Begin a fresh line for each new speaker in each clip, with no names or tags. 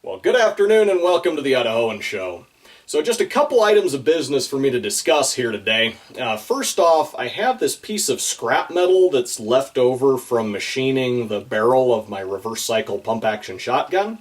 Well, good afternoon and welcome to the A007 Show. So just a couple items of business for me to discuss here today. First off, I have this piece of scrap metal that's left over from machining the barrel of my reverse cycle pump action shotgun.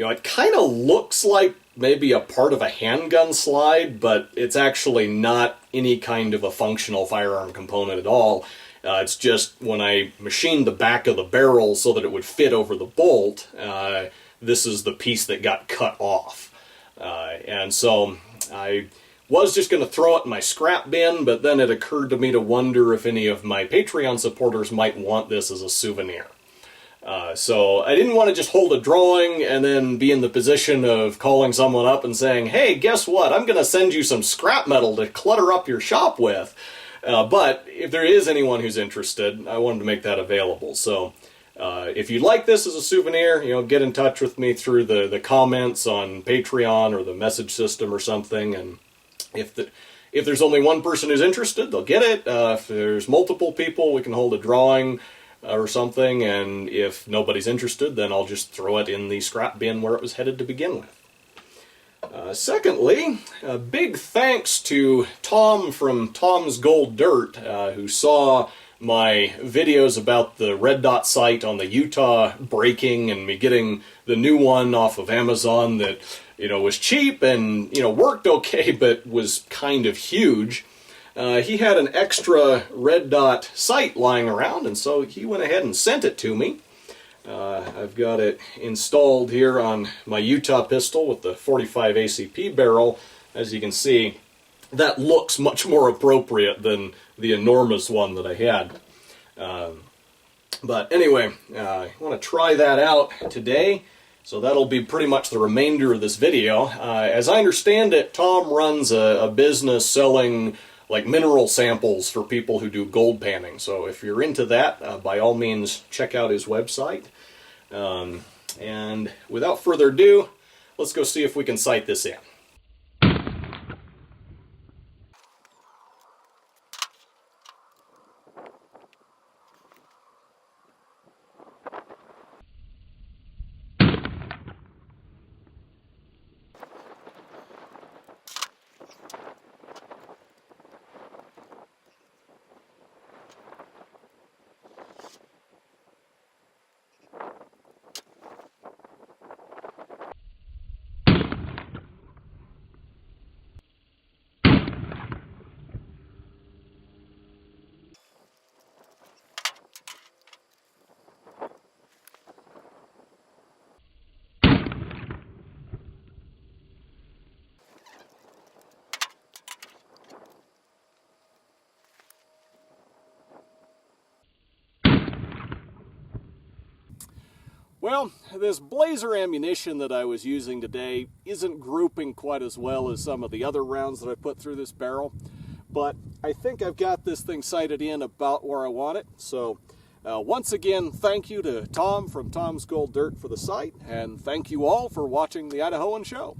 It kind of looks like maybe a part of a handgun slide, but it's actually not any kind of a functional firearm component at all. It's just when I machined the back of the barrel so that it would fit over the bolt, this is the piece that got cut off. And so I was just going to throw it in my scrap bin, but then it occurred to me to wonder if any of my Patreon supporters might want this as a souvenir. So I didn't want to just hold a drawing and then be in the position of calling someone up and saying, hey, guess what? I'm going to send you some scrap metal to clutter up your shop with. But if there is anyone who's interested, I wanted to make that available. So if you'd like this as a souvenir, get in touch with me through the comments on Patreon or the message system or something. And if there's only one person who's interested, they'll get it. If there's multiple people, we can hold a drawing or something, and if nobody's interested, then I'll just throw it in the scrap bin where it was headed to begin with. Secondly, a big thanks to Tom from Tom's Gold Dirt, who saw my videos about the red dot sight on the Utah breaking and me getting the new one off of Amazon that, was cheap and, worked okay, but was kind of huge. He had an extra red dot sight lying around, and so he went ahead and sent it to me. I've got it installed here on my Utah pistol with the 45 ACP barrel. As you can see, that looks much more appropriate than the enormous one that I had. But anyway, I want to try that out today, so that'll be pretty much the remainder of this video. As I understand it, Tom runs a business selling like mineral samples for people who do gold panning. So if you're into that, by all means, check out his website. And without further ado, let's go see if we can sight this in. Well, this Blazer ammunition that I was using today isn't grouping quite as well as some of the other rounds that I put through this barrel, but I think I've got this thing sighted in about where I want it. So once again, thank you to Tom from Tom's Gold Dirt for the sight, and thank you all for watching the A007 Show.